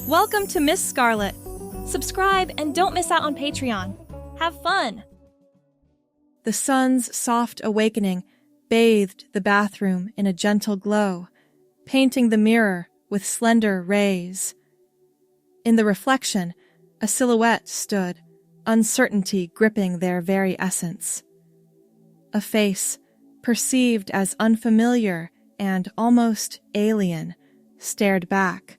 Welcome to Miss Scarlett. Subscribe and don't miss out on Patreon. Have fun! The sun's soft awakening bathed the bathroom in a gentle glow, painting the mirror with slender rays. In the reflection, a silhouette stood, uncertainty gripping their very essence. A face, perceived as unfamiliar and almost alien, stared back,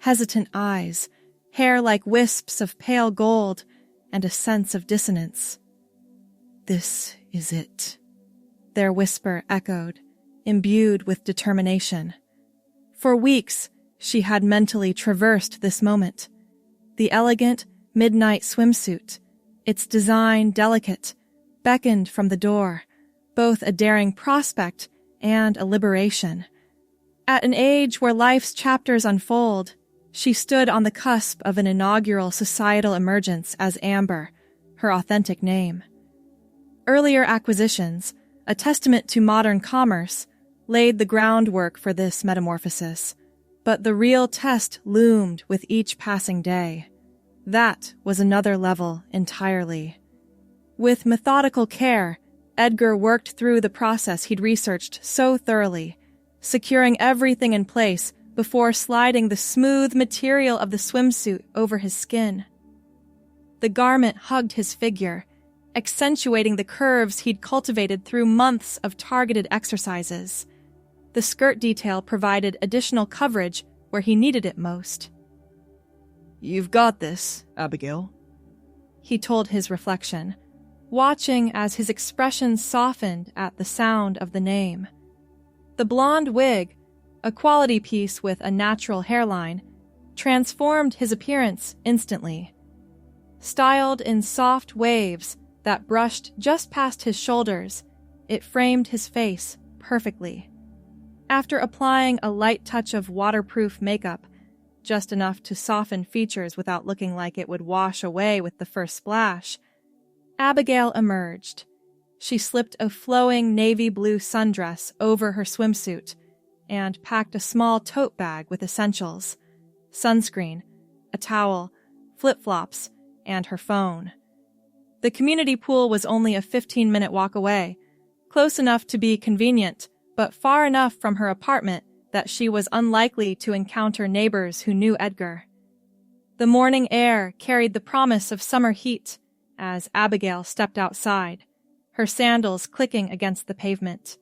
hesitant eyes, hair like wisps of pale gold, and a sense of dissonance. "This is it," their whisper echoed, imbued with determination. For weeks, she had mentally traversed this moment. The elegant, midnight swimsuit, its design delicate, beckoned from the door, both a daring prospect and a liberation. At an age where life's chapters unfold, she stood on the cusp of an inaugural societal emergence as Amber, her authentic name. Earlier acquisitions, a testament to modern commerce, laid the groundwork for this metamorphosis, but the real test loomed with each passing day. That was another level entirely. With methodical care, Edgar worked through the process he'd researched so thoroughly, securing everything in place before sliding the smooth material of the swimsuit over his skin. The garment hugged his figure, accentuating the curves he'd cultivated through months of targeted exercises. The skirt detail provided additional coverage where he needed it most. "You've got this, Abigail," he told his reflection, watching as his expression softened at the sound of the name. The blonde wig, a quality piece with a natural hairline, transformed his appearance instantly. Styled in soft waves that brushed just past his shoulders, it framed his face perfectly. After applying a light touch of waterproof makeup, just enough to soften features without looking like it would wash away with the first splash, Abigail emerged. She slipped a flowing navy blue sundress over her swimsuit and packed a small tote bag with essentials: sunscreen, a towel, flip-flops, and her phone. The community pool was only a 15-minute walk away, close enough to be convenient, but far enough from her apartment that she was unlikely to encounter neighbors who knew Edgar. The morning air carried the promise of summer heat as Abigail stepped outside, her sandals clicking against the pavement.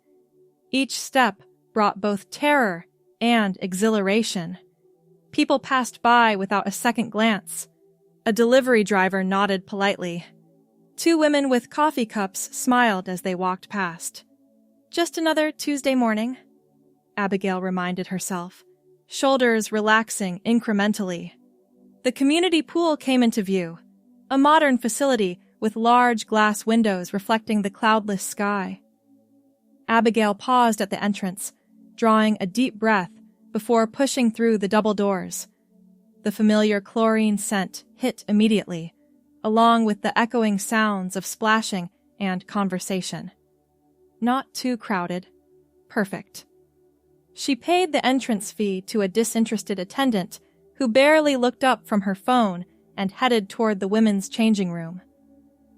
Each step brought both terror and exhilaration. People passed by without a second glance. A delivery driver nodded politely. Two women with coffee cups smiled as they walked past. "Just another Tuesday morning," Abigail reminded herself, shoulders relaxing incrementally. The community pool came into view, a modern facility with large glass windows reflecting the cloudless sky. Abigail paused at the entrance, drawing a deep breath before pushing through the double doors. The familiar chlorine scent hit immediately, along with the echoing sounds of splashing and conversation. Not too crowded. Perfect. She paid the entrance fee to a disinterested attendant who barely looked up from her phone and headed toward the women's changing room.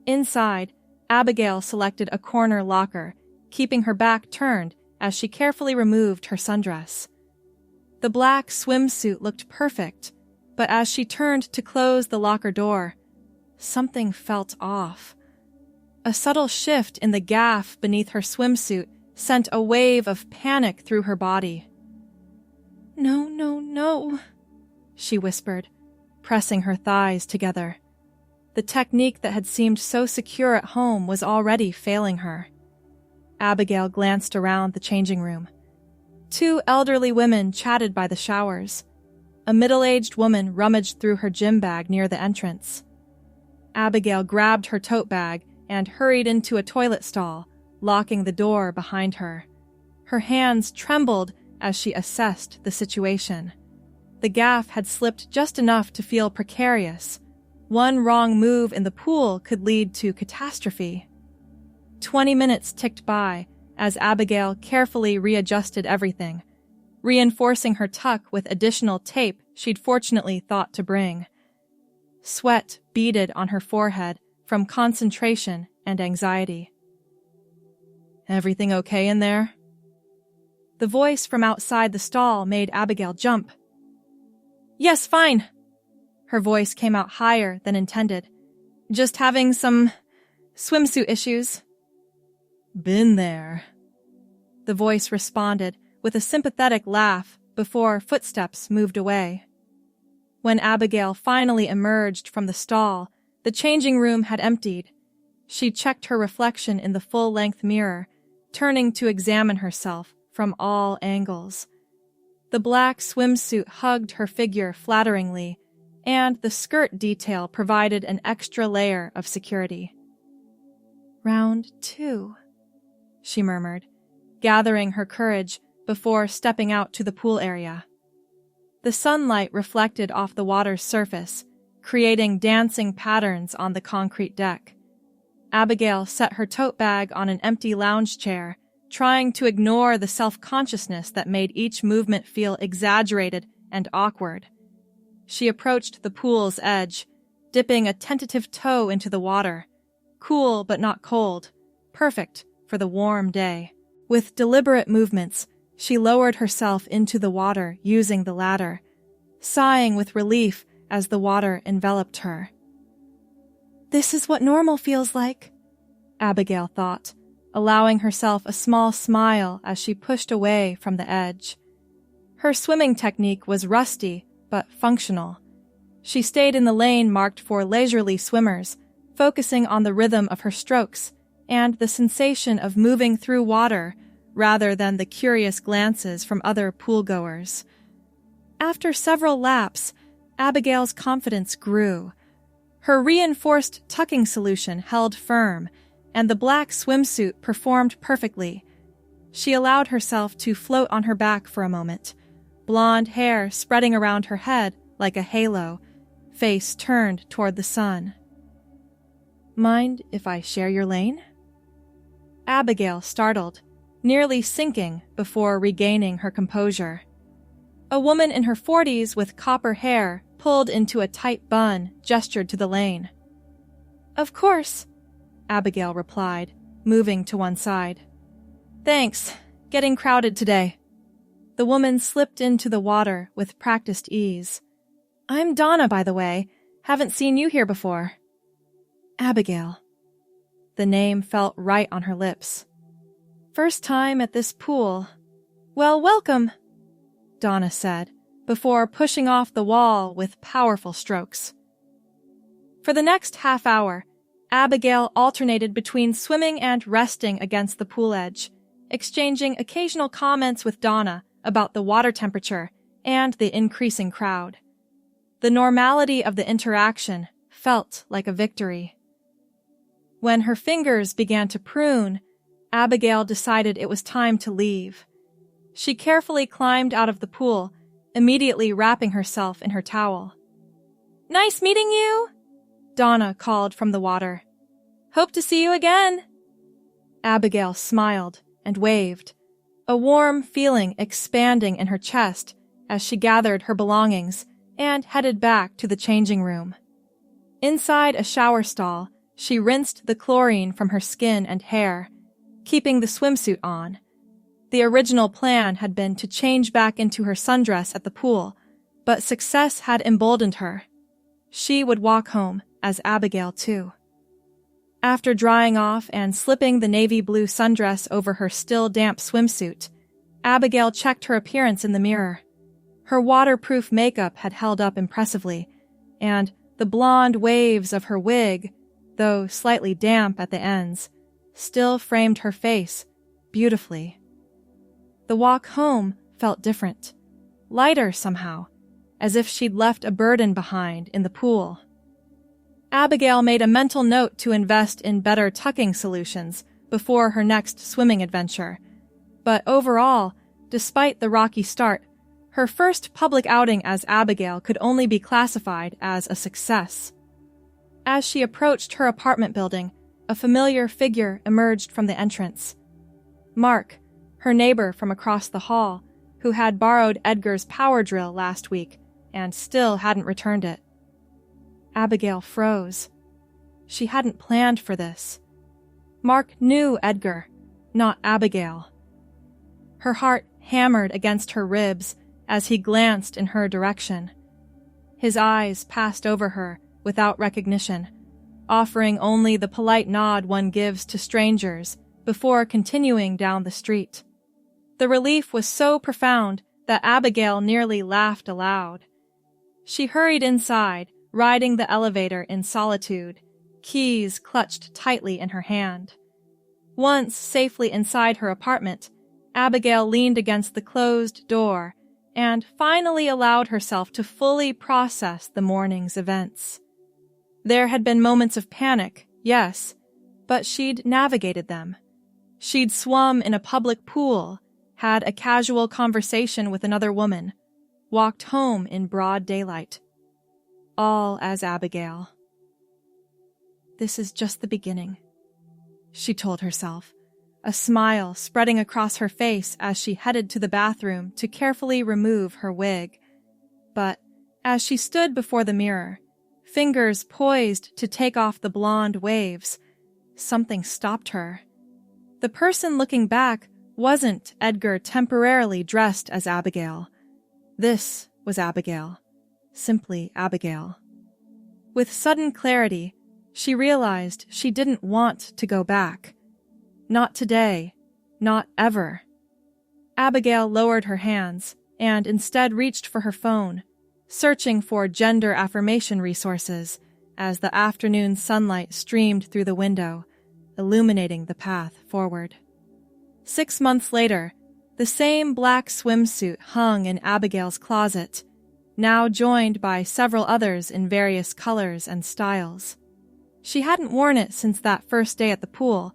Inside, Abigail selected a corner locker, keeping her back turned as she carefully removed her sundress. The black swimsuit looked perfect, but as she turned to close the locker door, something felt off. A subtle shift in the gaff beneath her swimsuit sent a wave of panic through her body. "No, no, no," she whispered, pressing her thighs together. The technique that had seemed so secure at home was already failing her. Abigail glanced around the changing room. Two elderly women chatted by the showers. A middle-aged woman rummaged through her gym bag near the entrance. Abigail grabbed her tote bag and hurried into a toilet stall, locking the door behind her. Her hands trembled as she assessed the situation. The gaff had slipped just enough to feel precarious. One wrong move in the pool could lead to catastrophe. 20 minutes ticked by as Abigail carefully readjusted everything, reinforcing her tuck with additional tape she'd fortunately thought to bring. Sweat beaded on her forehead from concentration and anxiety. Everything okay in there? The voice from outside the stall made Abigail jump. Yes, fine. Her voice came out higher than intended. Just having some swimsuit issues. Been there. The voice responded with a sympathetic laugh before footsteps moved away. When Abigail finally emerged from the stall, the changing room had emptied. She checked her reflection in the full-length mirror, turning to examine herself from all angles. The black swimsuit hugged her figure flatteringly, and the skirt detail provided an extra layer of security. Round 2, she murmured, gathering her courage before stepping out to the pool area. The sunlight reflected off the water's surface, creating dancing patterns on the concrete deck. Abigail set her tote bag on an empty lounge chair, trying to ignore the self-consciousness that made each movement feel exaggerated and awkward. She approached the pool's edge, dipping a tentative toe into the water. Cool but not cold, perfect for the warm day. With deliberate movements, she lowered herself into the water using the ladder, sighing with relief as the water enveloped her. This is what normal feels like, Abigail thought, allowing herself a small smile as she pushed away from the edge. Her swimming technique was rusty but functional. She stayed in the lane marked for leisurely swimmers, focusing on the rhythm of her strokes and the sensation of moving through water rather than the curious glances from other poolgoers. After several laps, Abigail's confidence grew. Her reinforced tucking solution held firm, and the black swimsuit performed perfectly. She allowed herself to float on her back for a moment, blonde hair spreading around her head like a halo, face turned toward the sun. Mind if I share your lane? Abigail startled, nearly sinking before regaining her composure. A woman in her 40s with copper hair pulled into a tight bun gestured to the lane. Of course, Abigail replied, moving to one side. Thanks, getting crowded today. The woman slipped into the water with practiced ease. I'm Donna, by the way. Haven't seen you here before. Abigail. The name felt right on her lips. First time at this pool. Well, welcome, Donna said, before pushing off the wall with powerful strokes. For the next half hour, Abigail alternated between swimming and resting against the pool edge, exchanging occasional comments with Donna about the water temperature and the increasing crowd. The normality of the interaction felt like a victory. When her fingers began to prune, Abigail decided it was time to leave. She carefully climbed out of the pool, immediately wrapping herself in her towel. Nice meeting you, Donna called from the water. Hope to see you again. Abigail smiled and waved, a warm feeling expanding in her chest as she gathered her belongings and headed back to the changing room. Inside a shower stall, she rinsed the chlorine from her skin and hair, keeping the swimsuit on. The original plan had been to change back into her sundress at the pool, but success had emboldened her. She would walk home as Abigail, too. After drying off and slipping the navy blue sundress over her still damp swimsuit, Abigail checked her appearance in the mirror. Her waterproof makeup had held up impressively, and the blonde waves of her wig, though slightly damp at the ends, still framed her face beautifully. The walk home felt different, lighter somehow, as if she'd left a burden behind in the pool. Abigail made a mental note to invest in better tucking solutions before her next swimming adventure, but overall, despite the rocky start, her first public outing as Abigail could only be classified as a success. As she approached her apartment building, a familiar figure emerged from the entrance. Mark, her neighbor from across the hall, who had borrowed Edgar's power drill last week, and still hadn't returned it. Abigail froze. She hadn't planned for this. Mark knew Edgar, not Abigail. Her heart hammered against her ribs as he glanced in her direction. His eyes passed over her without recognition, offering only the polite nod one gives to strangers before continuing down the street. The relief was so profound that Abigail nearly laughed aloud. She hurried inside, riding the elevator in solitude, keys clutched tightly in her hand. Once safely inside her apartment, Abigail leaned against the closed door and finally allowed herself to fully process the morning's events. There had been moments of panic, yes, but she'd navigated them. She'd swum in a public pool, had a casual conversation with another woman, walked home in broad daylight. All as Abigail. This is just the beginning, she told herself, a smile spreading across her face as she headed to the bathroom to carefully remove her wig. But as she stood before the mirror, fingers poised to take off the blonde waves, something stopped her. The person looking back wasn't Edgar temporarily dressed as Abigail. This was Abigail. Simply Abigail. With sudden clarity, she realized she didn't want to go back. Not today. Not ever. Abigail lowered her hands and instead reached for her phone, searching for gender affirmation resources as the afternoon sunlight streamed through the window, illuminating the path forward. 6 months later, the same black swimsuit hung in Abigail's closet, now joined by several others in various colors and styles. She hadn't worn it since that first day at the pool,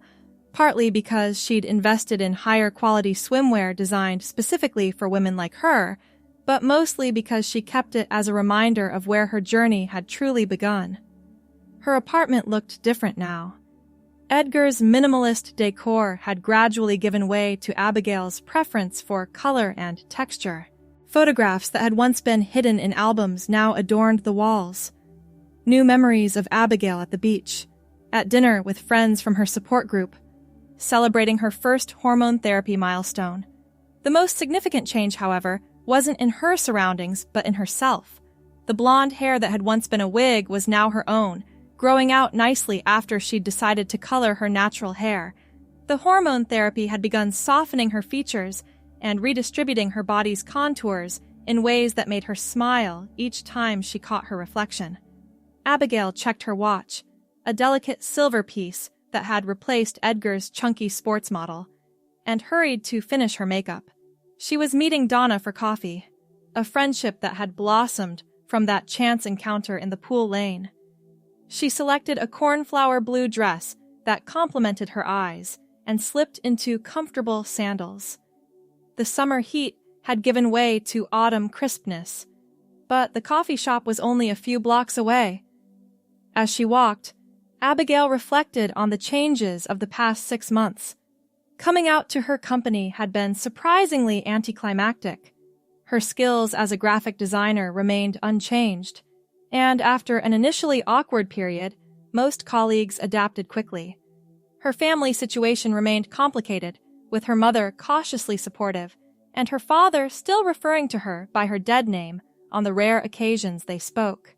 partly because she'd invested in higher quality swimwear designed specifically for women like her, but mostly because she kept it as a reminder of where her journey had truly begun. Her apartment looked different now. Edgar's minimalist decor had gradually given way to Abigail's preference for color and texture. Photographs that had once been hidden in albums now adorned the walls. New memories of Abigail at the beach, at dinner with friends from her support group, celebrating her first hormone therapy milestone. The most significant change, however, wasn't in her surroundings, but in herself. The blonde hair that had once been a wig was now her own, growing out nicely after she'd decided to color her natural hair. The hormone therapy had begun softening her features and redistributing her body's contours in ways that made her smile each time she caught her reflection. Abigail checked her watch, a delicate silver piece that had replaced Edgar's chunky sports model, and hurried to finish her makeup. She was meeting Donna for coffee, a friendship that had blossomed from that chance encounter in the pool lane. She selected a cornflower blue dress that complemented her eyes and slipped into comfortable sandals. The summer heat had given way to autumn crispness, but the coffee shop was only a few blocks away. As she walked, Abigail reflected on the changes of the past 6 months. Coming out to her company had been surprisingly anticlimactic. Her skills as a graphic designer remained unchanged, and after an initially awkward period, most colleagues adapted quickly. Her family situation remained complicated, with her mother cautiously supportive, and her father still referring to her by her dead name on the rare occasions they spoke.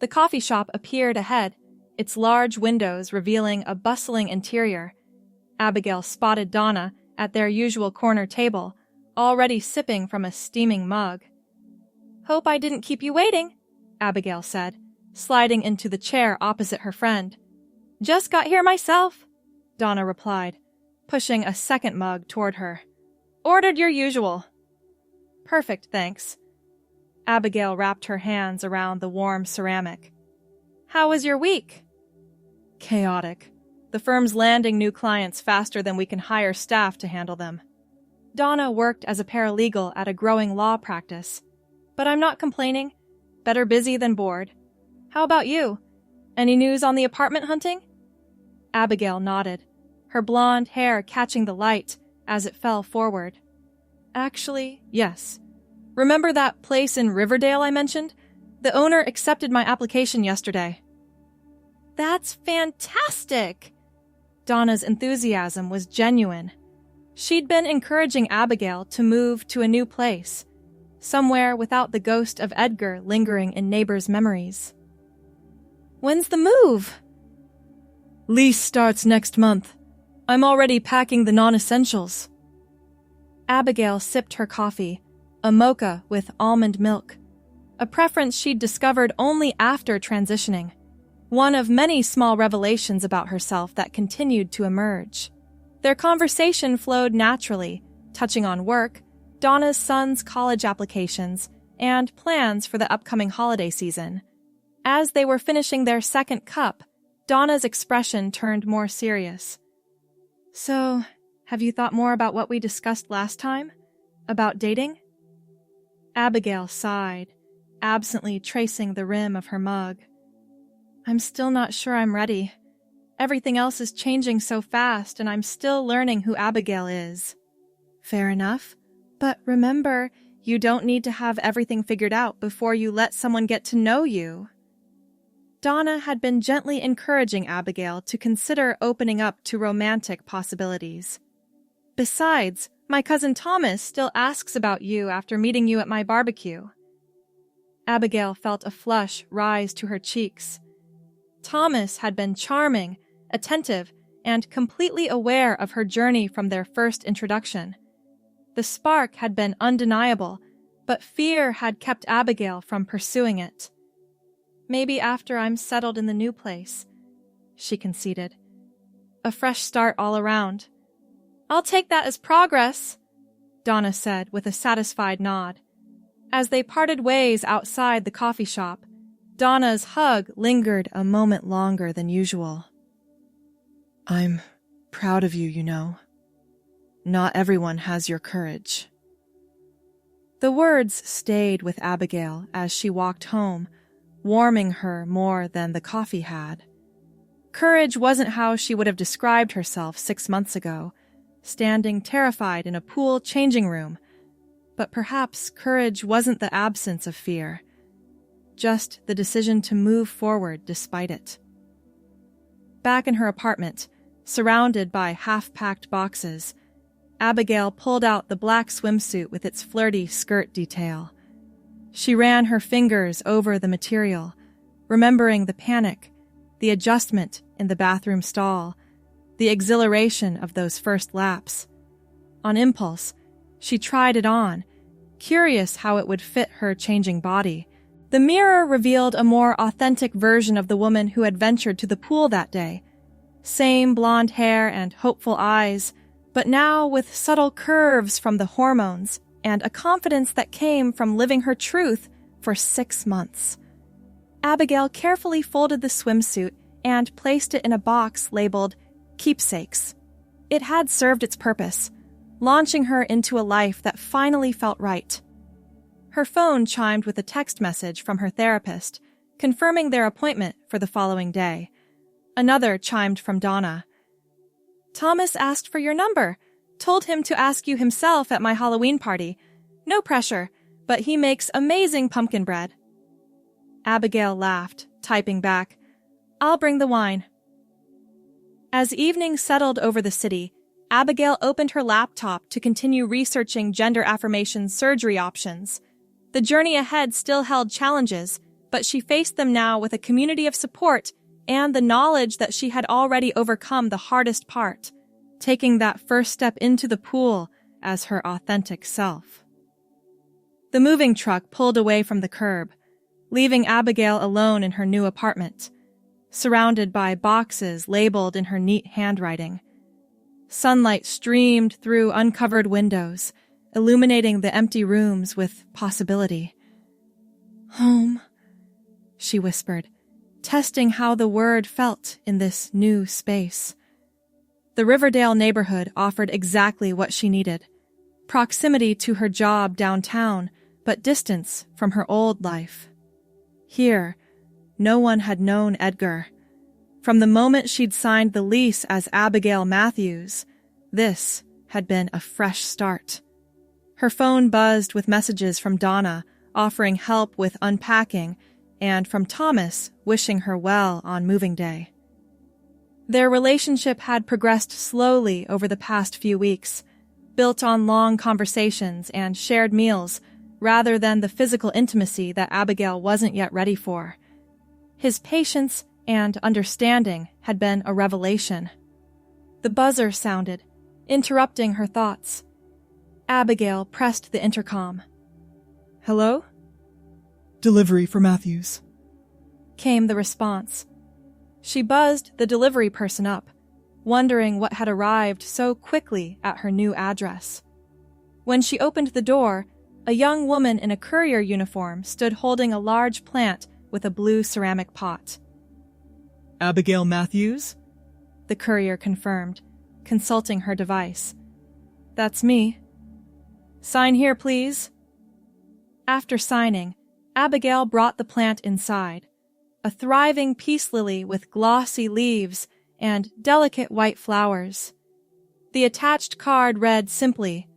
The coffee shop appeared ahead, its large windows revealing a bustling interior. Abigail spotted Donna at their usual corner table, already sipping from a steaming mug. "Hope I didn't keep you waiting," Abigail said, sliding into the chair opposite her friend. "Just got here myself," Donna replied, pushing a second mug toward her. "Ordered your usual." "Perfect, thanks." Abigail wrapped her hands around the warm ceramic. "How was your week?" "Chaotic. The firm's landing new clients faster than we can hire staff to handle them." Donna worked as a paralegal at a growing law practice. "But I'm not complaining. Better busy than bored. How about you? Any news on the apartment hunting?" Abigail nodded, her blonde hair catching the light as it fell forward. "Actually, yes. Remember that place in Riverdale I mentioned? The owner accepted my application yesterday. That's fantastic! Donna's enthusiasm was genuine. She'd been encouraging Abigail to move to a new place, somewhere without the ghost of Edgar lingering in neighbors' memories. When's the move? Lease starts next month. I'm already packing the non-essentials. Abigail sipped her coffee, a mocha with almond milk, a preference she'd discovered only after transitioning, one of many small revelations about herself that continued to emerge. Their conversation flowed naturally, touching on work, Donna's son's college applications, and plans for the upcoming holiday season. As they were finishing their second cup, Donna's expression turned more serious. So, have you thought more about what we discussed last time? About dating? Abigail sighed, absently tracing the rim of her mug. I'm still not sure I'm ready. Everything else is changing so fast, and I'm still learning who Abigail is. Fair enough. But remember, you don't need to have everything figured out before you let someone get to know you. Donna had been gently encouraging Abigail to consider opening up to romantic possibilities. Besides, my cousin Thomas still asks about you after meeting you at my barbecue. Abigail felt a flush rise to her cheeks. Thomas had been charming, attentive, and completely aware of her journey from their first introduction. The spark had been undeniable, but fear had kept Abigail from pursuing it. Maybe after I'm settled in the new place, she conceded. A fresh start all around. I'll take that as progress, Donna said with a satisfied nod. As they parted ways outside the coffee shop, Donna's hug lingered a moment longer than usual. I'm proud of you, you know. Not everyone has your courage. The words stayed with Abigail as she walked home, warming her more than the coffee had. Courage wasn't how she would have described herself 6 months ago, standing terrified in a pool changing room. But perhaps courage wasn't the absence of fear, just the decision to move forward despite it. Back in her apartment, surrounded by half-packed boxes, Abigail pulled out the black swimsuit with its flirty skirt detail. She ran her fingers over the material, remembering the panic, the adjustment in the bathroom stall, the exhilaration of those first laps. On impulse, she tried it on, curious how it would fit her changing body. The mirror revealed a more authentic version of the woman who had ventured to the pool that day. Same blonde hair and hopeful eyes, but now with subtle curves from the hormones and a confidence that came from living her truth for 6 months. Abigail carefully folded the swimsuit and placed it in a box labeled Keepsakes. It had served its purpose, launching her into a life that finally felt right. Her phone chimed with a text message from her therapist, confirming their appointment for the following day. Another chimed from Donna. Thomas asked for your number. Told him to ask you himself at my Halloween party. No pressure, but he makes amazing pumpkin bread. Abigail laughed, typing back, I'll bring the wine. As evening settled over the city, Abigail opened her laptop to continue researching gender affirmation surgery options. The journey ahead still held challenges, but she faced them now with a community of support and the knowledge that she had already overcome the hardest part, taking that first step into the pool as her authentic self. The moving truck pulled away from the curb, leaving Abigail alone in her new apartment, surrounded by boxes labeled in her neat handwriting. Sunlight streamed through uncovered windows, illuminating the empty rooms with possibility. Home, she whispered, testing how the word felt in this new space. The Riverdale neighborhood offered exactly what she needed. Proximity to her job downtown, but distance from her old life. Here, no one had known Edgar. From the moment she'd signed the lease as Abigail Matthews, this had been a fresh start. Her phone buzzed with messages from Donna offering help with unpacking and from Thomas wishing her well on moving day. Their relationship had progressed slowly over the past few weeks, built on long conversations and shared meals rather than the physical intimacy that Abigail wasn't yet ready for. His patience and understanding had been a revelation. The buzzer sounded, interrupting her thoughts. Abigail pressed the intercom. "Hello?" Delivery for Matthews. Came the response. She buzzed the delivery person up, wondering what had arrived so quickly at her new address. When she opened the door, a young woman in a courier uniform stood holding a large plant with a blue ceramic pot. Abigail Matthews? The courier confirmed, consulting her device. "That's me." "Sign here, please." After signing, Abigail brought the plant inside, a thriving peace lily with glossy leaves and delicate white flowers. The attached card read simply,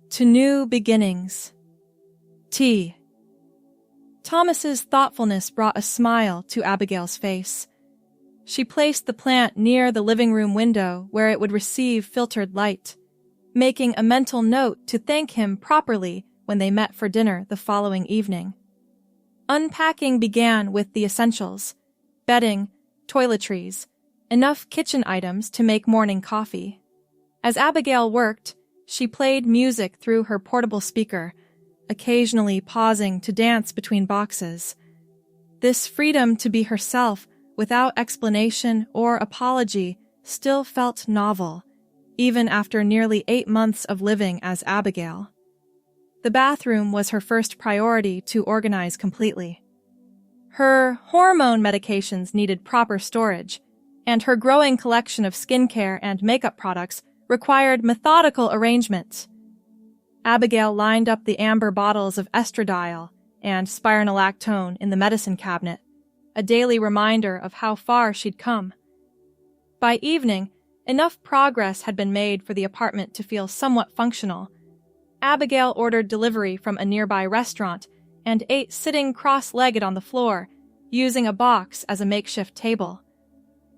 "To new beginnings. T." Thomas's thoughtfulness brought a smile to Abigail's face. She placed the plant near the living room window where it would receive filtered light, making a mental note to thank him properly when they met for dinner the following evening. Unpacking began with the essentials: bedding, toiletries, enough kitchen items to make morning coffee. As Abigail worked, she played music through her portable speaker, occasionally pausing to dance between boxes. This freedom to be herself without explanation or apology still felt novel, even after nearly 8 months of living as Abigail. The bathroom was her first priority to organize completely. Her hormone medications needed proper storage, and her growing collection of skincare and makeup products required methodical arrangement. Abigail lined up the amber bottles of estradiol and spironolactone in the medicine cabinet, a daily reminder of how far she'd come. By evening, enough progress had been made for the apartment to feel somewhat functional. Abigail ordered delivery from a nearby restaurant and ate sitting cross-legged on the floor, using a box as a makeshift table.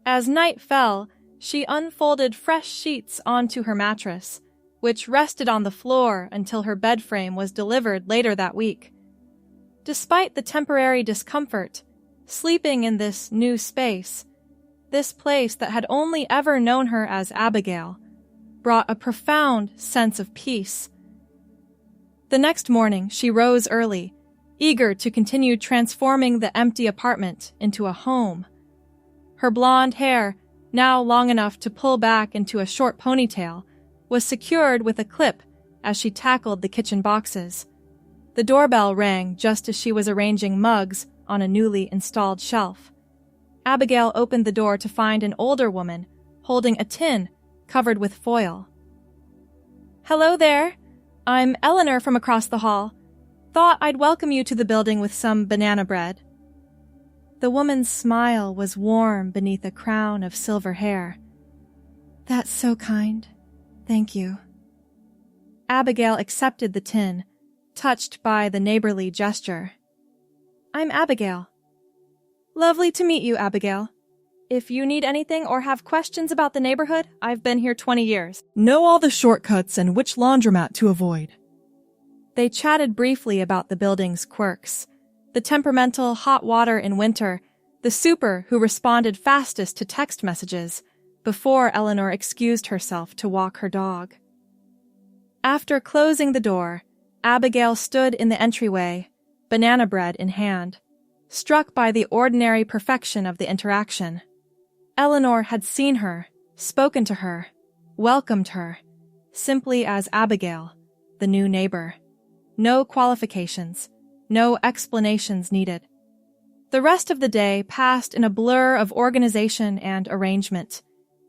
As night fell, she unfolded fresh sheets onto her mattress, which rested on the floor until her bed frame was delivered later that week. Despite the temporary discomfort, sleeping in this new space, this place that had only ever known her as Abigail, brought a profound sense of peace. The next morning, she rose early, eager to continue transforming the empty apartment into a home. Her blonde hair, now long enough to pull back into a short ponytail, was secured with a clip as she tackled the kitchen boxes. The doorbell rang just as she was arranging mugs on a newly installed shelf. Abigail opened the door to find an older woman holding a tin covered with foil. "Hello there. I'm Eleanor from across the hall. Thought I'd welcome you to the building with some banana bread." The woman's smile was warm beneath a crown of silver hair. "That's so kind. Thank you." Abigail accepted the tin, touched by the neighborly gesture. "I'm Abigail." "Lovely to meet you, Abigail. If you need anything or have questions about the neighborhood, I've been here 20 years. Know all the shortcuts and which laundromat to avoid." They chatted briefly about the building's quirks, the temperamental hot water in winter, the super who responded fastest to text messages, before Eleanor excused herself to walk her dog. After closing the door, Abigail stood in the entryway, banana bread in hand, struck by the ordinary perfection of the interaction. Eleanor had seen her, spoken to her, welcomed her, simply as Abigail, the new neighbor. No qualifications, no explanations needed. The rest of the day passed in a blur of organization and arrangement,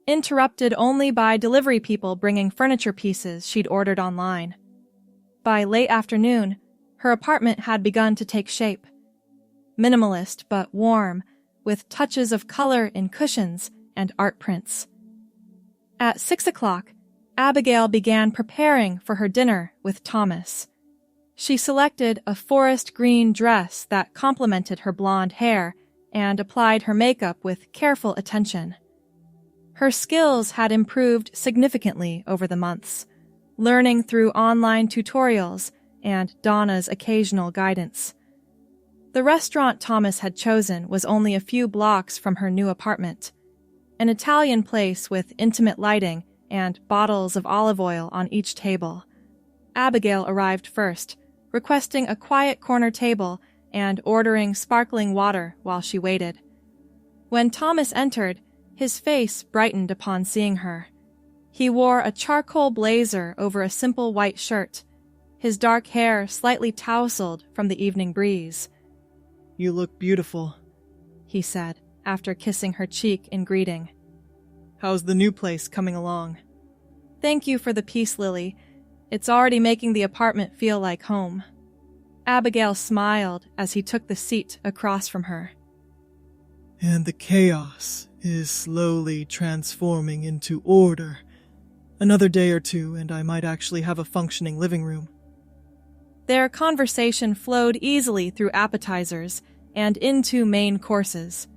interrupted only by delivery people bringing furniture pieces she'd ordered online. By late afternoon, her apartment had begun to take shape. Minimalist but warm, with touches of color in cushions and art prints. At 6 o'clock, Abigail began preparing for her dinner with Thomas. She selected a forest green dress that complemented her blonde hair and applied her makeup with careful attention. Her skills had improved significantly over the months, learning through online tutorials and Donna's occasional guidance. The restaurant Thomas had chosen was only a few blocks from her new apartment, an Italian place with intimate lighting and bottles of olive oil on each table. Abigail arrived first, requesting a quiet corner table and ordering sparkling water while she waited. When Thomas entered, his face brightened upon seeing her. He wore a charcoal blazer over a simple white shirt, his dark hair slightly tousled from the evening breeze. "You look beautiful," he said, after kissing her cheek in greeting. "How's the new place coming along?" "Thank you for the peace lily. It's already making the apartment feel like home." Abigail smiled as he took the seat across from her. "And the chaos is slowly transforming into order. Another day or two, and I might actually have a functioning living room." Their conversation flowed easily through appetizers and into main courses.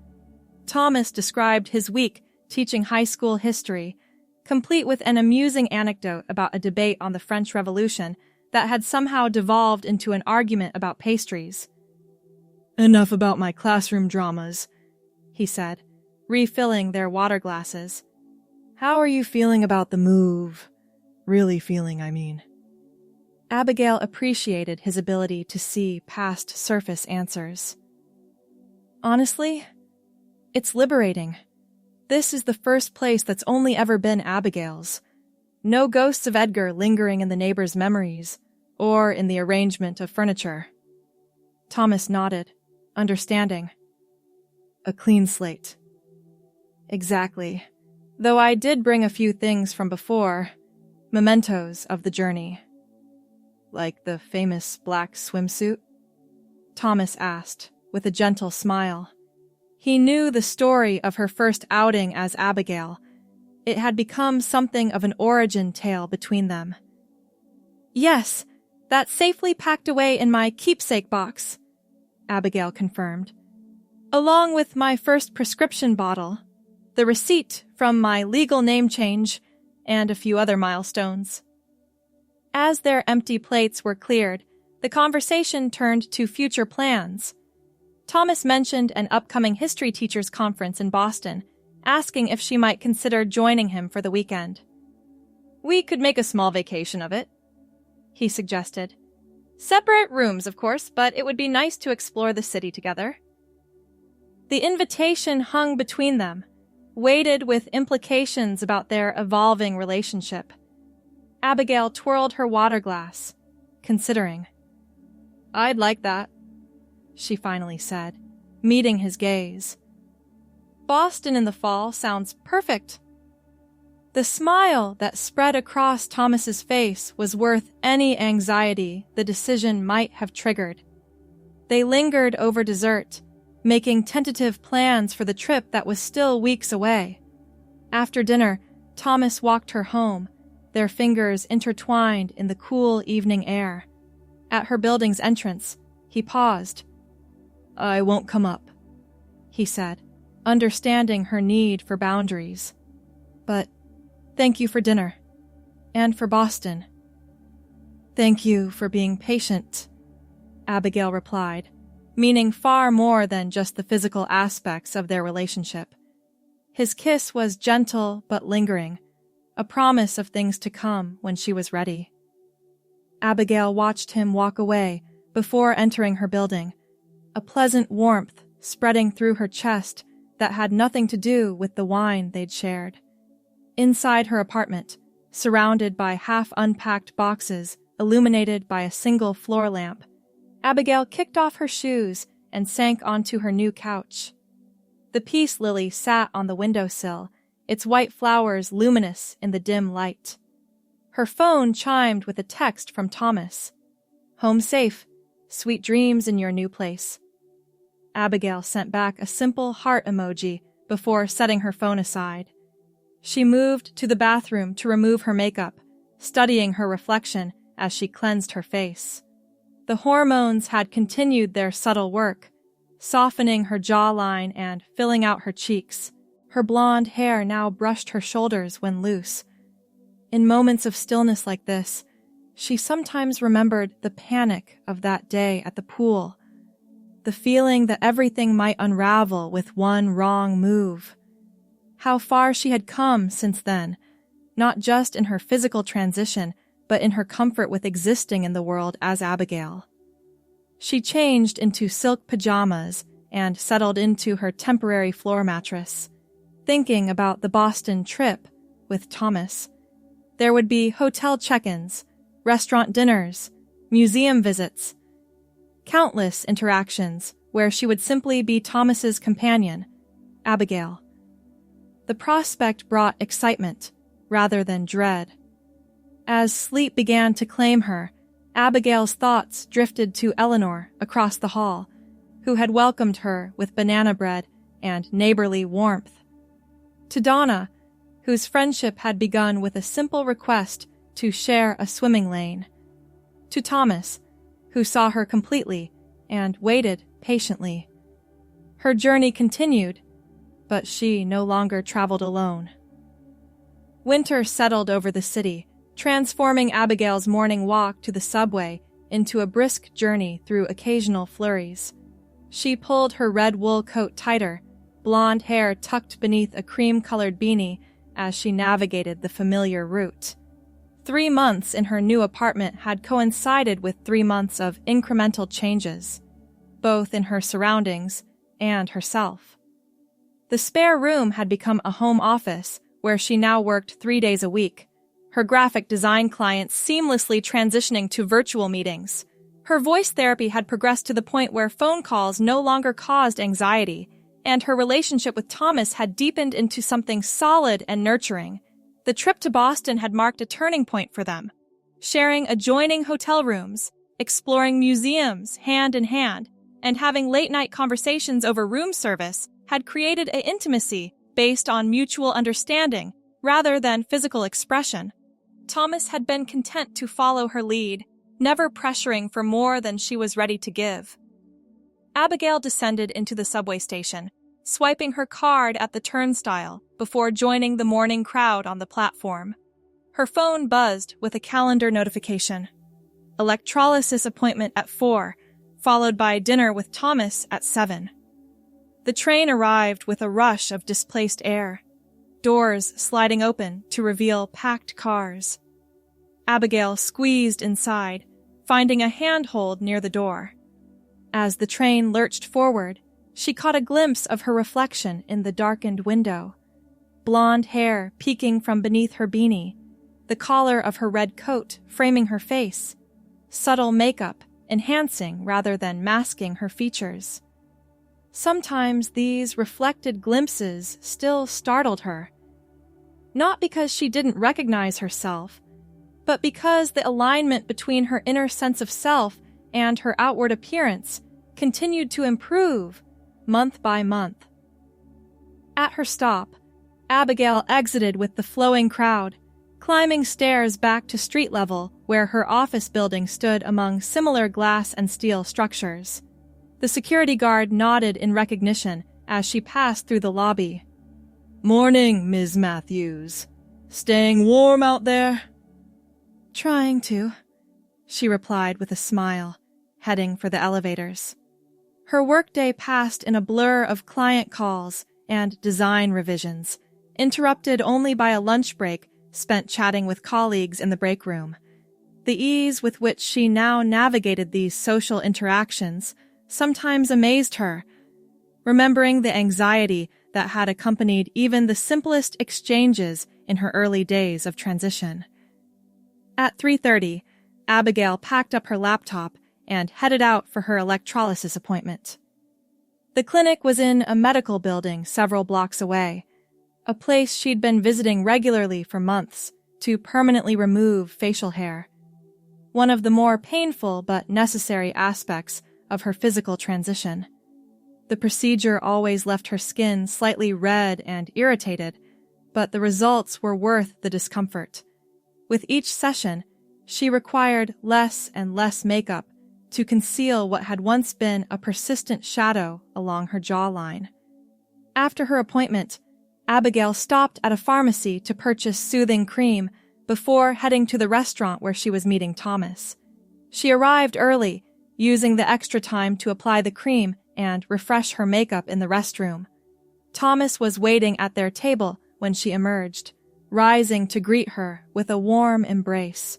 Thomas described his week teaching high school history, complete with an amusing anecdote about a debate on the French Revolution that had somehow devolved into an argument about pastries. "Enough about my classroom dramas," he said, refilling their water glasses. "How are you feeling about the move? Really feeling, I mean." Abigail appreciated his ability to see past surface answers. "Honestly, it's liberating. This is the first place that's only ever been Abigail's. No ghosts of Edgar lingering in the neighbors' memories, or in the arrangement of furniture." Thomas nodded, understanding. "A clean slate." "Exactly. Though I did bring a few things from before, mementos of the journey." "Like the famous black swimsuit?" Thomas asked, with a gentle smile. He knew the story of her first outing as Abigail. It had become something of an origin tale between them. "Yes, that's safely packed away in my keepsake box," Abigail confirmed, "along with my first prescription bottle, the receipt from my legal name change, and a few other milestones." As their empty plates were cleared, the conversation turned to future plans. Thomas mentioned an upcoming history teachers conference in Boston, asking if she might consider joining him for the weekend. "We could make a small vacation of it," he suggested. "Separate rooms, of course, but it would be nice to explore the city together." The invitation hung between them, weighted with implications about their evolving relationship. Abigail twirled her water glass, considering. "I'd like that," she finally said, meeting his gaze. "Boston in the fall sounds perfect." The smile that spread across Thomas's face was worth any anxiety the decision might have triggered. They lingered over dessert, making tentative plans for the trip that was still weeks away. After dinner, Thomas walked her home, their fingers intertwined in the cool evening air. At her building's entrance, he paused. "I won't come up," he said, understanding her need for boundaries. "But thank you for dinner. And for Boston." "Thank you for being patient," Abigail replied, meaning far more than just the physical aspects of their relationship. His kiss was gentle but lingering, a promise of things to come when she was ready. Abigail watched him walk away before entering her building, a pleasant warmth spreading through her chest that had nothing to do with the wine they'd shared. Inside her apartment, surrounded by half-unpacked boxes illuminated by a single floor lamp, Abigail kicked off her shoes and sank onto her new couch. The peace lily sat on the windowsill, its white flowers luminous in the dim light. Her phone chimed with a text from Thomas. "Home safe. Sweet dreams in your new place." Abigail sent back a simple heart emoji before setting her phone aside. She moved to the bathroom to remove her makeup, studying her reflection as she cleansed her face. The hormones had continued their subtle work, softening her jawline and filling out her cheeks. Her blonde hair now brushed her shoulders when loose. In moments of stillness like this, she sometimes remembered the panic of that day at the pool, the feeling that everything might unravel with one wrong move. How far she had come since then, not just in her physical transition, but in her comfort with existing in the world as Abigail. She changed into silk pajamas and settled into her temporary floor mattress, thinking about the Boston trip with Thomas. There would be hotel check-ins, restaurant dinners, museum visits, countless interactions where she would simply be Thomas's companion, Abigail. The prospect brought excitement rather than dread. As sleep began to claim her, Abigail's thoughts drifted to Eleanor across the hall, who had welcomed her with banana bread and neighborly warmth. To Donna, whose friendship had begun with a simple request to share a swimming lane. To Thomas, who saw her completely and waited patiently. Her journey continued, but she no longer traveled alone. Winter settled over the city, transforming Abigail's morning walk to the subway into a brisk journey through occasional flurries. She pulled her red wool coat tighter, blonde hair tucked beneath a cream-colored beanie as she navigated the familiar route. 3 months in her new apartment had coincided with 3 months of incremental changes, both in her surroundings and herself. The spare room had become a home office where she now worked 3 days a week, her graphic design clients seamlessly transitioning to virtual meetings. Her voice therapy had progressed to the point where phone calls no longer caused anxiety, and her relationship with Thomas had deepened into something solid and nurturing. The trip to Boston had marked a turning point for them. Sharing adjoining hotel rooms, exploring museums hand in hand, and having late-night conversations over room service had created an intimacy based on mutual understanding rather than physical expression. Thomas had been content to follow her lead, never pressuring for more than she was ready to give. Abigail descended into the subway station, swiping her card at the turnstile before joining the morning crowd on the platform. Her phone buzzed with a calendar notification. Electrolysis appointment at 4, followed by dinner with Thomas at 7. The train arrived with a rush of displaced air, doors sliding open to reveal packed cars. Abigail squeezed inside, finding a handhold near the door. As the train lurched forward, she caught a glimpse of her reflection in the darkened window. Blonde hair peeking from beneath her beanie, the collar of her red coat framing her face, subtle makeup enhancing rather than masking her features. Sometimes these reflected glimpses still startled her. Not because she didn't recognize herself, but because the alignment between her inner sense of self and her outward appearance continued to improve month by month. At her stop, Abigail exited with the flowing crowd, climbing stairs back to street level where her office building stood among similar glass and steel structures. The security guard nodded in recognition as she passed through the lobby. "Morning, Ms. Matthews. Staying warm out there?" "Trying to," she replied with a smile, heading for the elevators. Her workday passed in a blur of client calls and design revisions, interrupted only by a lunch break spent chatting with colleagues in the break room. The ease with which she now navigated these social interactions sometimes amazed her, remembering the anxiety that had accompanied even the simplest exchanges in her early days of transition. At 3:30, Abigail packed up her laptop and headed out for her electrolysis appointment. The clinic was in a medical building several blocks away, a place she'd been visiting regularly for months to permanently remove facial hair, one of the more painful but necessary aspects of her physical transition. The procedure always left her skin slightly red and irritated, but the results were worth the discomfort. With each session, she required less and less makeup to conceal what had once been a persistent shadow along her jawline. After her appointment, Abigail stopped at a pharmacy to purchase soothing cream before heading to the restaurant where she was meeting Thomas. She arrived early, using the extra time to apply the cream and refresh her makeup in the restroom. Thomas was waiting at their table when she emerged, rising to greet her with a warm embrace.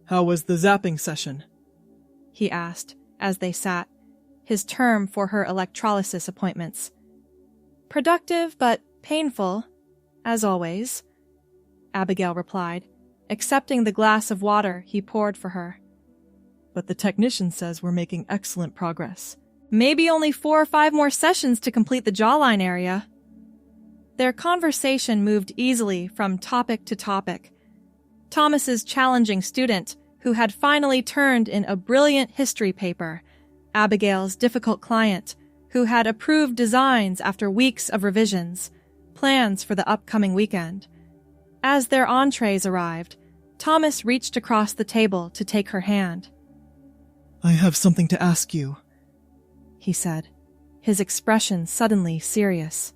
"How was the zapping session?" he asked as they sat, his term for her electrolysis appointments. "Productive but painful, as always," Abigail replied, accepting the glass of water he poured for her. "But the technician says we're making excellent progress." "Maybe only 4 or 5 more sessions to complete the jawline area." Their conversation moved easily from topic to topic. Thomas's challenging student, who had finally turned in a brilliant history paper, Abigail's difficult client, who had approved designs after weeks of revisions, plans for the upcoming weekend. As their entrees arrived, Thomas reached across the table to take her hand. "I have something to ask you," he said, his expression suddenly serious.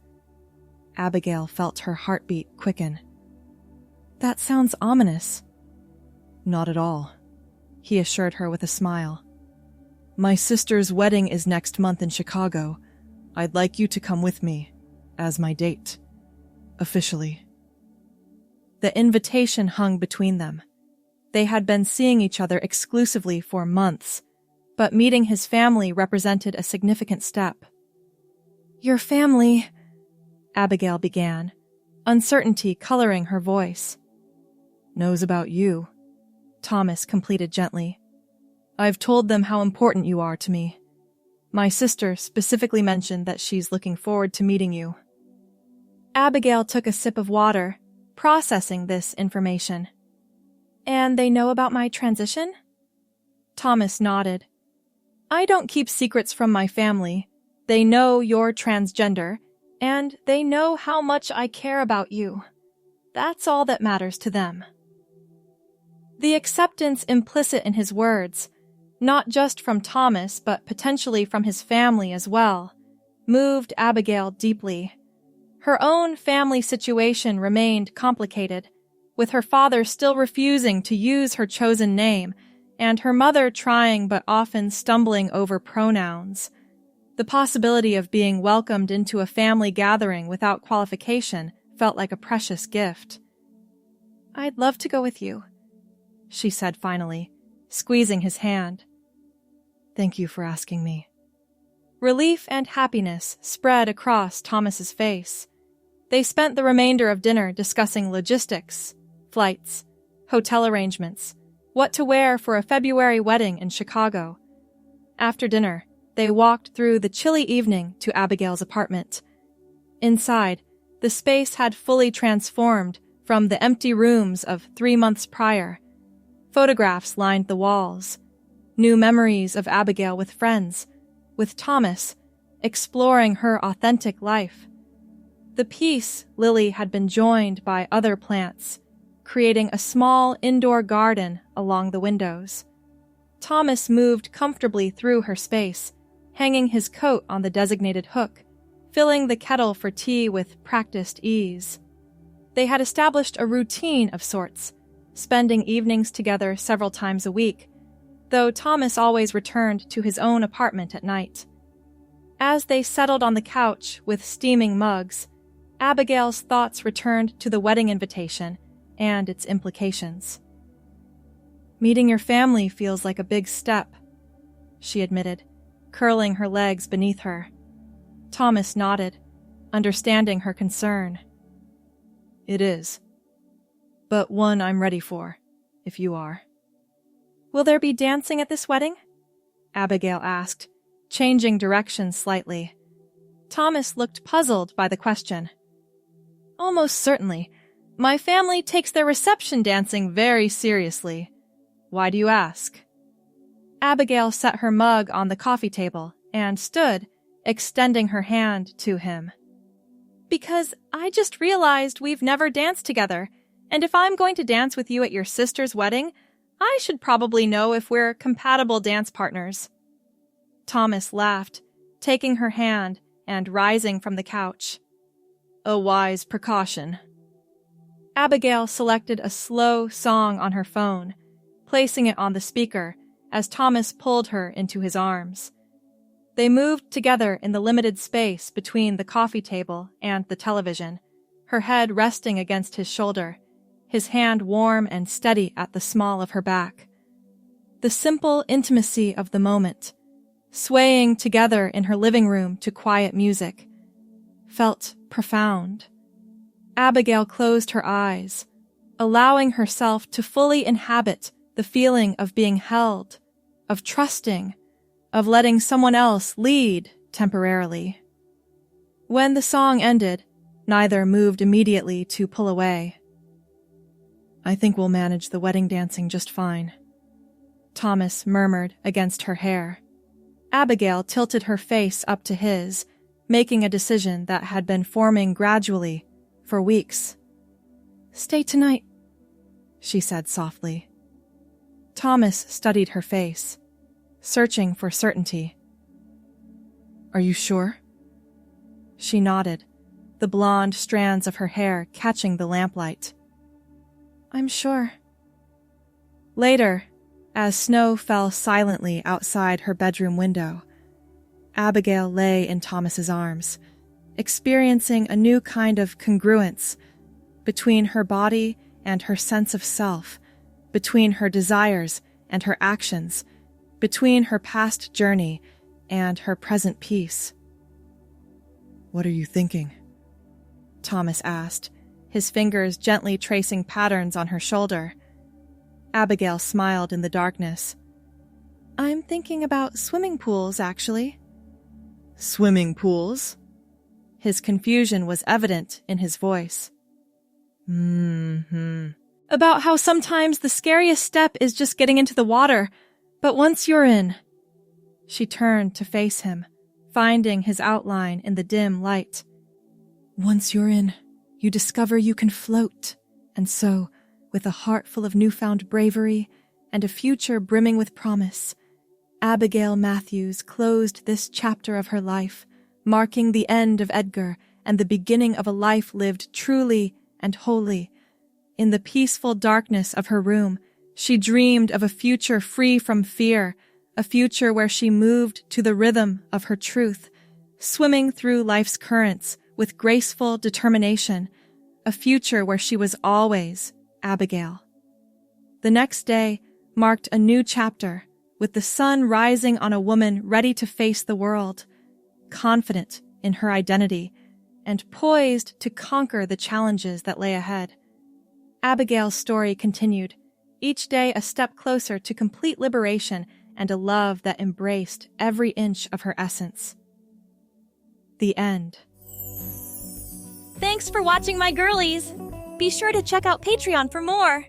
Abigail felt her heartbeat quicken. "That sounds ominous." "Not at all," he assured her with a smile. "My sister's wedding is next month in Chicago. I'd like you to come with me, as my date. Officially." The invitation hung between them. They had been seeing each other exclusively for months, but meeting his family represented a significant step. "Your family," Abigail began, uncertainty coloring her voice. "Knows about you," Thomas completed gently. "I've told them how important you are to me. My sister specifically mentioned that she's looking forward to meeting you." Abigail took a sip of water, processing this information. "And they know about my transition?" Thomas nodded. "I don't keep secrets from my family. They know you're transgender, and they know how much I care about you. That's all that matters to them." The acceptance implicit in his words, not just from Thomas but potentially from his family as well, moved Abigail deeply. Her own family situation remained complicated, with her father still refusing to use her chosen name and her mother trying but often stumbling over pronouns. The possibility of being welcomed into a family gathering without qualification felt like a precious gift. "I'd love to go with you," she said finally, squeezing his hand. "Thank you for asking me." Relief and happiness spread across Thomas's face. They spent the remainder of dinner discussing logistics, flights, hotel arrangements, what to wear for a February wedding in Chicago. After dinner, they walked through the chilly evening to Abigail's apartment. Inside, the space had fully transformed from the empty rooms of 3 months prior. Photographs lined the walls. New memories of Abigail with friends, with Thomas, exploring her authentic life. The piece Lily had been joined by other plants, creating a small indoor garden along the windows. Thomas moved comfortably through her space, hanging his coat on the designated hook, filling the kettle for tea with practiced ease. They had established a routine of sorts, spending evenings together several times a week, though Thomas always returned to his own apartment at night. As they settled on the couch with steaming mugs, Abigail's thoughts returned to the wedding invitation and its implications. "Meeting your family feels like a big step," she admitted, curling her legs beneath her. Thomas nodded, understanding her concern. "It is. But one I'm ready for, if you are." "Will there be dancing at this wedding?" Abigail asked, changing direction slightly. Thomas looked puzzled by the question. "Almost certainly. My family takes their reception dancing very seriously. Why do you ask?" Abigail set her mug on the coffee table and stood, extending her hand to him. Because I just realized we've never danced together, and if I'm going to dance with you at your sister's wedding, I should probably know if we're compatible dance partners. Thomas laughed, taking her hand and rising from the couch. A wise precaution. Abigail selected a slow song on her phone, placing it on the speaker as Thomas pulled her into his arms. They moved together in the limited space between the coffee table and the television, her head resting against his shoulder, his hand warm and steady at the small of her back. The simple intimacy of the moment, swaying together in her living room to quiet music, felt profound. Abigail closed her eyes, allowing herself to fully inhabit the feeling of being held, of trusting, of letting someone else lead temporarily. When the song ended, neither moved immediately to pull away. I think we'll manage the wedding dancing just fine, Thomas murmured against her hair. Abigail tilted her face up to his, making a decision that had been forming gradually for weeks. Stay tonight, she said softly. Thomas studied her face, searching for certainty. Are you sure? She nodded, the blonde strands of her hair catching the lamplight. I'm sure. Later, as snow fell silently outside her bedroom window, Abigail lay in Thomas's arms, experiencing a new kind of congruence between her body and her sense of self, between her desires and her actions, between her past journey and her present peace. What are you thinking? Thomas asked, his fingers gently tracing patterns on her shoulder. Abigail smiled in the darkness. I'm thinking about swimming pools, actually. Swimming pools? His confusion was evident in his voice. About how sometimes the scariest step is just getting into the water, but once you're in... She turned to face him, finding his outline in the dim light. Once you're in, you discover you can float, and so, with a heart full of newfound bravery and a future brimming with promise, Abigail Matthews closed this chapter of her life, marking the end of Edgar and the beginning of a life lived truly and wholly. In the peaceful darkness of her room, she dreamed of a future free from fear, a future where she moved to the rhythm of her truth, swimming through life's currents with graceful determination, a future where she was always Abigail. The next day marked a new chapter, with the sun rising on a woman ready to face the world, confident in her identity, and poised to conquer the challenges that lay ahead. Abigail's story continued, each day a step closer to complete liberation and a love that embraced every inch of her essence. The end. Thanks for watching, my girlies! Be sure to check out Patreon for more!